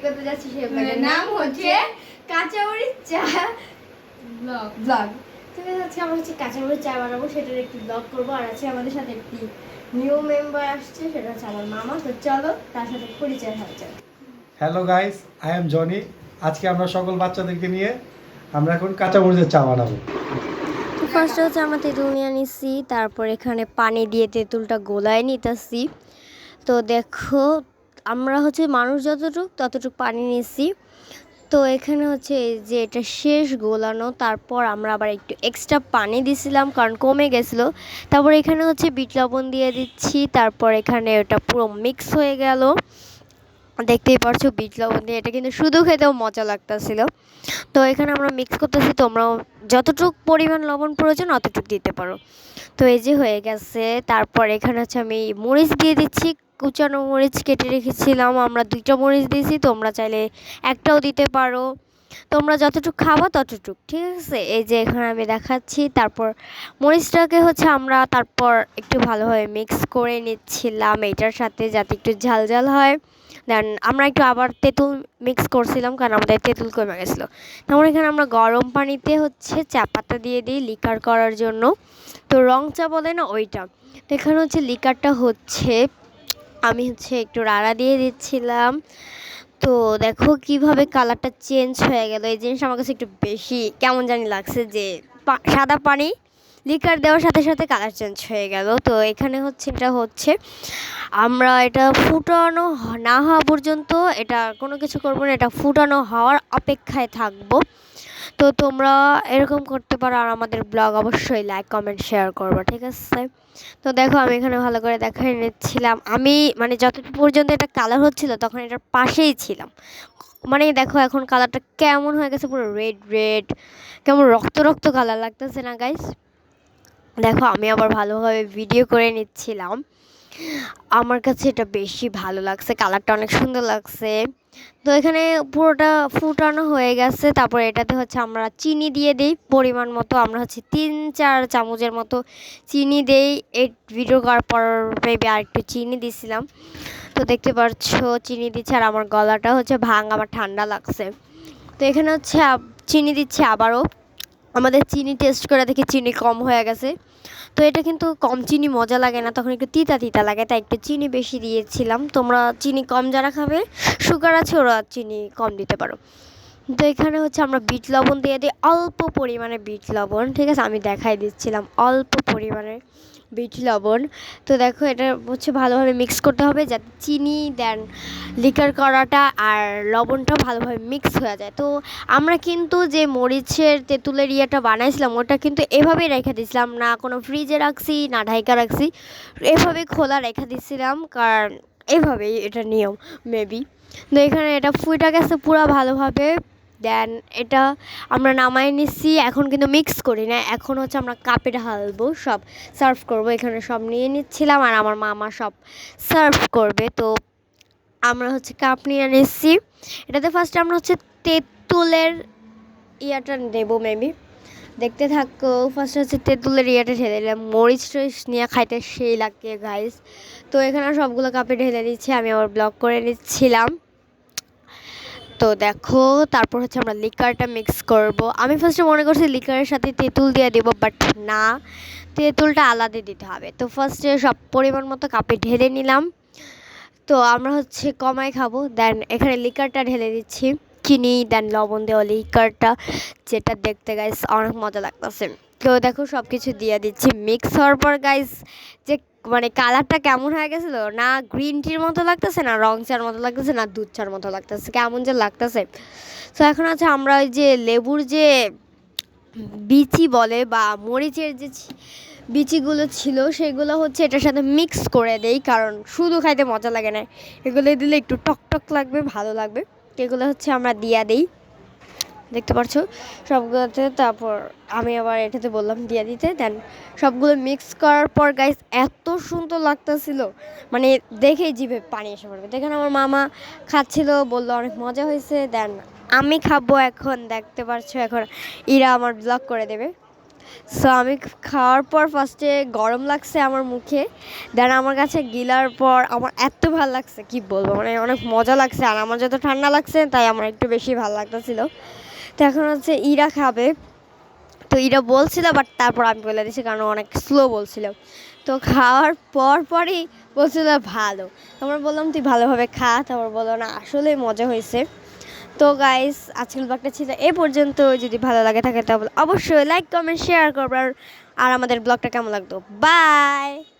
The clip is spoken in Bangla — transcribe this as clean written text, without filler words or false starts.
করতে যাচ্ছি সেই ব্লগের নাম হচ্ছে কাঁচামরিচ চা ব্লগ। ঠিক আছে, আজকে আমরা হচ্ছে কাঁচামরিচ চা বানাবো, সেটার একটি ব্লগ করবো। আর আছে আমাদের সাথে একটি নিউ মেম্বার আসছে, সেটা হচ্ছে আমার মামা। তো চলো তার সাথে পরিচয় হয়ে যায়। Hello guys, I am Johnny. আজকে আমরা সকল বাচ্চাদেরকে নিয়ে আমরা এখন কাঁচামরিচের চা বানাবো। তো ফার্স্টে হচ্ছে আমরা তেঁতুল নিয়ে নিছি, তারপর এখানে পানি দিয়ে তেঁতুলটা গোলায় নিতেছি। তো দেখো আমরা হচ্ছে মানুষ ততটুকু পানি নিয়েছি। তো এখানে হচ্ছে যে এটা শেষ গোলানো, তারপর আমরা আবার একটু এক্সট্রা পানি দিছিলাম কারণ কমে গেছিলো। তারপর এখানে হচ্ছে বিট লবণ দিয়ে দিচ্ছি, তারপর এখানে ওটা পুরো মিক্স হয়ে গেল। দেখতেই পারছো বিট লবণ দিয়ে এটা কিন্তু শুধু খেতেও মজা লাগতেছিল। তো এখানে আমরা মিক্স করতেছি, তোমরাও যতটুকু পরিমাণ লবণ প্রয়োজন অতটুকু দিতে পারো। তো এই যে হয়ে গেছে। তারপর এখানে হচ্ছে আমি মরিচ দিয়ে দিচ্ছি, কুচানো মরিচ কেটে রেখেছিলাম, আমরা 2টা মরিচ দিয়েছি, তোমরা চাইলে একটাও দিতে পারো, তোমরা যতটুকু খাবা ততটুকু। ঠিক আছে, এই যে এখানে আমি দেখাচ্ছি। তারপর মরিচটাকে হচ্ছে আমরা তারপর একটু ভালোভাবে মিক্স করে নিচ্ছিলাম এইটার সাথে, যাতে একটু ঝাল ঝাল হয়। দেন আমরা একটু আবার তেঁতুল মিক্স করছিলাম কারণ আমাদের তেঁতুল কমে গেছিলো। তারপর এখানে আমরা গরম পানিতে হচ্ছে চা পাতা দিয়ে দিই লিকার করার জন্য, তো রং চা বলে না ওইটা। তো এখানে হচ্ছে লিকারটা হচ্ছে আমি হচ্ছে একটু রাড়া দিয়ে দিচ্ছিলাম। তো দেখো কিভাবে কালারটা চেঞ্জ হয়ে গেল। এই জিনিস আমার কাছে একটু বেশি কেমন জানি লাগছে যে সাদা পানি লিকার দেওয়ার সাথে সাথে কালার চেঞ্জ হয়ে গেল। তো এখানে হচ্ছে এটা হচ্ছে আমরা এটা ফুটানো না হওয়া পর্যন্ত এটা কোনো কিছু করবো না, এটা ফুটানো হওয়ার অপেক্ষায় থাকবো। তো তোমরা এরকম করতে পারো, আর আমাদের ব্লগ অবশ্যই লাইক কমেন্ট শেয়ার করবো। ঠিক আছে, তো দেখো আমি এখানে ভালো করে দেখাই নিচ্ছিলাম। আমি মানে যতটুকু পর্যন্ত এটা কালার হচ্ছিল তখন এটার পাশেই ছিলাম। মানে দেখো এখন কালারটা কেমন হয়ে গেছে, পুরো রেড রেড, কেমন রক্ত রক্ত কালার লাগতেছে না গাইস? দেখো আমি আবার ভালোভাবে ভিডিও করে নিচ্ছিলাম, আমার কাছে এটা বেশি ভালো লাগছে, কালারটা অনেক সুন্দর লাগছে। তো এখানে পুরোটা ফুটানো হয়ে গেছে। তারপর এটাতে হচ্ছে আমরা চিনি দিয়ে দিই পরিমাণ মতো, আমরা হচ্ছে 3-4 চামচের মতো চিনি দেই। এই ভিডিও করার পর মেবি আর একটু চিনি দিছিলাম। তো দেখতে পাচ্ছ চিনি দিচ্ছে, আর আমার গলাটা হচ্ছে আমার ঠান্ডা লাগছে। তো এখানে হচ্ছে চিনি দিচ্ছি আবারও, আমাদের চিনি টেস্ট করে দেখি চিনি কম হয়ে গেছে। তো এটা কিন্তু কম চিনি মজা লাগে না, তখন একটু তিতা তিতা লাগে, তাই একটু চিনি বেশি দিয়েছিলাম। তোমরা চিনি কম যারা খাবে, সুগার আছে, ওরা চিনি কম দিতে পারো। তো এখানে হচ্ছে আমরা বিট লবণ দিয়ে দিই, অল্প পরিমাণে বিট লবণ। ঠিক আছে, আমি দেখাই দিচ্ছিলাম অল্প পরিমাণে বিট লবণ। তো দেখো এটা হচ্ছে ভালোভাবে মিক্স করতে হবে যাতে চিনি দেন লিকার করাটা আর লবণটা ভালোভাবে মিক্স হয়ে যায়। তো আমরা কিন্তু যে মরিচের তেঁতুলের ইয়েটা বানাইছিলাম ওটা কিন্তু এভাবেই রেখে দিয়েছিলাম, না কোনো ফ্রিজে রাখছি না ঢাইকা রাখছি, এভাবে খোলা রেখে দিয়েছিলাম কারণ এভাবেই এটা নিয়ম মেবি। তো এখানে এটা ফুইটা গেছে পুরো ভালোভাবে। দেন এটা আমরা নামাই নিচ্ছি, এখন কিন্তু মিক্স করি না, এখন হচ্ছে আমরা কাপে ঢালবো, সব সার্ভ করব। এখানে সব নিয়ে নিচ্ছিলাম আর আমার মামা সব সার্ভ করবে। তো আমরা হচ্ছে কাপ নিয়ে নিচ্ছি, এটাতে ফার্স্টে আমরা হচ্ছে তেঁতুলের ইয়াটা দেবো মেবি, দেখতে থাকো। ফার্স্টে হচ্ছে তেঁতুলের ইয়াটা ঢেলে দিলাম, মরিচ টরিচ নিয়ে খাইতে সেই লাগে গাইস। তো এখানে সবগুলো কাপে ঢেলে দিচ্ছি, আমি আবার ব্লক করে নিচ্ছিলাম। তো দেখো তারপর হচ্ছে আমরা লিকারটা মিক্স করব। আমি ফার্স্টে মনে করছি লিকারের সাথে তেঁতুল দিয়ে দেবো, বাট না, তেঁতুলটা আলাদা দিতে হবে। তো ফার্স্টে সব পরিমাণ মতো কাপে ঢেলে নিলাম। তো আমরা হচ্ছে কমাই খাবো, দেন এখানে লিকারটা ঢেলে দিচ্ছি, চিনি দেন লবণ দেওয়া লিকারটা, যেটা দেখতে গাইস অনেক মজা লাগতেছে। তো দেখো সব কিছু দিয়ে দিচ্ছি, মিক্স হওয়ার পর গাইস যে মানে কালারটা কেমন হয়ে গেছিলো, না গ্রিন টির মতো লাগতেছে, না রং চার মতো লাগতেছে, না দুধ চার মতো লাগতেছে, কেমন যে লাগতেছে। তো এখন আছে আমরা ওই যে লেবুর যে বিচি বলে বা মরিচের যে বিচিগুলো ছিল সেগুলো হচ্ছে এটার সাথে মিক্স করে দেই, কারণ শুধু খাইতে মজা লাগে না, এগুলো দিলে একটু টক টক লাগবে, ভালো লাগবে। এগুলো হচ্ছে আমরা দিয়া দিই, দেখতে পাচ্ছ সবগুলোতে। তারপর আমি আবার এটাতে বললাম দিয়ে দিতে, দেন সবগুলো মিক্স করার পর গাইস এত সুন্দর লাগতেছিল, মানে দেখেই জিভে পানি এসে পড়বে। দেখেন আমার মামা খাচ্ছিল, বললো অনেক মজা হয়েছে। দেন আমি খাবো এখন, দেখতে পাচ্ছ এখন ইরা আমার ব্লগ করে দেবে। সো আমি খাওয়ার পর ফার্স্টে গরম লাগছে আমার মুখে, দেন আমার কাছে গিলার পর আমার এত ভালো লাগছে কি বলবো, মানে অনেক মজা লাগছে। আর আমার যত ঠান্ডা লাগছে তাই আমার একটু বেশি ভালো লাগতেছিল। তো এখন হচ্ছে ইরা খাবে, তো ইরা বলছিল বাট তারপর আমি বলে দিয়েছি কারণ অনেক স্লো বলছিল। তো খাওয়ার পরই বলছিল ভালো। আমরা বললাম তুই ভালোভাবে খা, তারপর বললো না আসলেই মজা হয়েছে। তো গাইস আজকের ব্লগটা ছিল এ পর্যন্ত। যদি ভালো লাগে থাকে তাহলে অবশ্যই লাইক কমেন্ট শেয়ার করবেন। আর আমাদের ব্লগটা কেমন লাগতো, বাই।